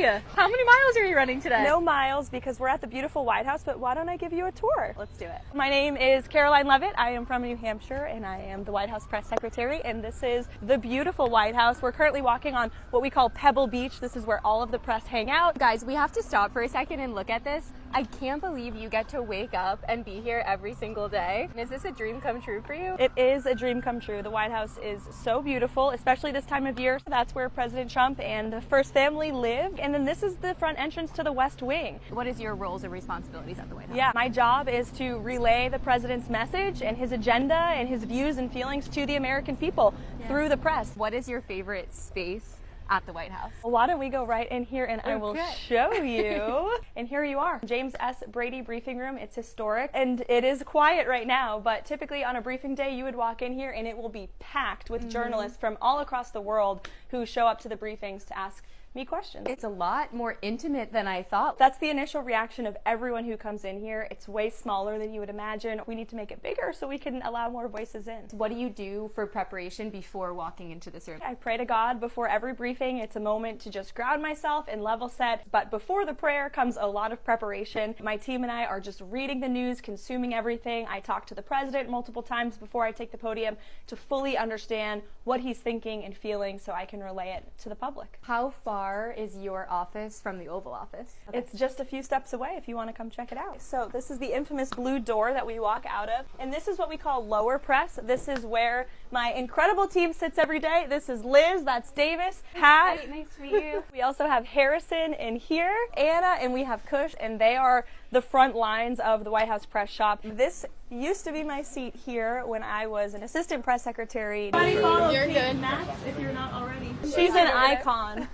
you. How many miles are you running today? No miles because we're at the beautiful White House, but why don't I give you a tour? Let's do it. My name is Karoline Leavitt. I am from New Hampshire and I am the White House press secretary, and this is the beautiful White House. We're currently walking on what we call Pebble Beach. This is where all of the press hang out. Guys, we have to stop for a second and look at this. I can't believe you get to wake up and be here every single day. Is this a dream come true for you? It is a dream come true. The White House is so beautiful, especially this time of year. That's where President Trump and the first family live. And then this is the front entrance to the West Wing. What is your roles and responsibilities at the White House? Yeah, my job is to relay the president's message and his agenda and his views and feelings to the American people through the press. What is your favorite space at the White House? Well, why don't we go right in here and I will show you. And here you are, James S. Brady briefing room. It's historic and it is quiet right now, but typically on a briefing day you would walk in here and it will be packed with journalists from all across the world who show up to the briefings to ask me questions. It's a lot more intimate than I thought. That's the initial reaction of everyone who comes in here. It's way smaller than you would imagine. We need to make it bigger so we can allow more voices in. What do you do for preparation before walking into this room? I pray to God before every briefing. It's a moment to just ground myself and level set. But before the prayer comes a lot of preparation. My team and I are just reading the news, consuming everything. I talk to the president multiple times before I take the podium to fully understand what he's thinking and feeling so I can relay it to the public. How far is your office from the Oval Office? Okay. It's just a few steps away if you want to come check it out. So this is the infamous blue door that we walk out of, and this is what we call lower press. This is where my incredible team sits every day. This is Liz, that's Davis, Pat. Hi, nice to meet you. We also have Harrison in here, Anna, and we have Kush, and they are the front lines of the White House press shop. This used to be my seat here when I was an assistant press secretary. You're good. Max, if you're not already. She's an icon.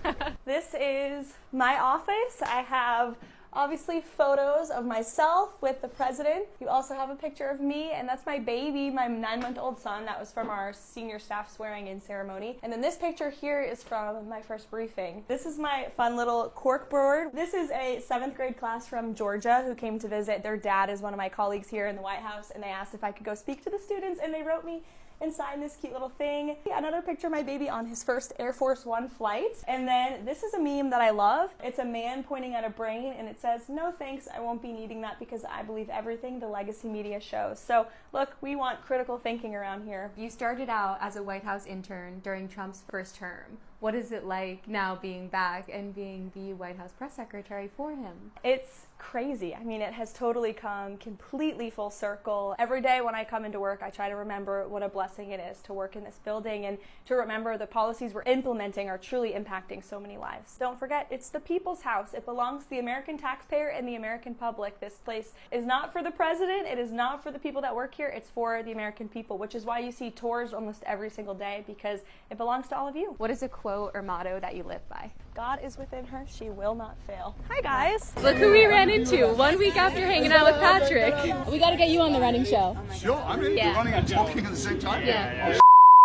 This is my office. I have obviously photos of myself with the president. You also have a picture of me, and that's my baby, my 9-month-old son. That was from our senior staff swearing-in ceremony. And then this picture here is from my first briefing. This is my fun little cork board. This is a 7th grade class from Georgia who came to visit. Their dad is one of my colleagues here in the White House, and they asked if I could go speak to the students, and they wrote me and sign this cute little thing. Another picture of my baby on his first Air Force One flight. And then this is a meme that I love. It's a man pointing at a brain and it says, "No thanks, I won't be needing that because I believe everything the legacy media shows." So look, we want critical thinking around here. You started out as a White House intern during Trump's first term. What is it like now being back and being the White House press secretary for him? It's crazy. I mean, it has totally come completely full circle. Every day when I come into work, I try to remember what a blessing it is to work in this building and to remember the policies we're implementing are truly impacting so many lives. Don't forget, it's the people's house. It belongs to the American taxpayer and the American public. This place is not for the president. It is not for the people that work here. It's for the American people, which is why you see tours almost every single day, because it belongs to all of you. What is a quote or motto that you live by? God is within her. She will not fail. Hi, guys. Look who we ran into 1 week after hanging out with Patrick. We got to get you on the running show. Sure, I'm in running and talking at the same time. Yeah.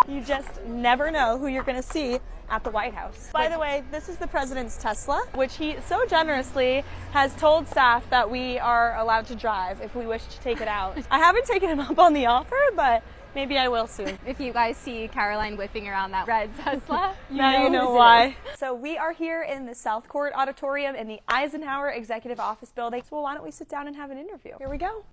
You just never know who you're going to see at the White House. By the way, this is the president's Tesla, which he so generously has told staff that we are allowed to drive if we wish to take it out. I haven't taken him up on the offer, but maybe I will soon. If you guys see Karoline whipping around that red Tesla, you know why. So we are here in the South Court Auditorium in the Eisenhower Executive Office Building. So why don't we sit down and have an interview? Here we go.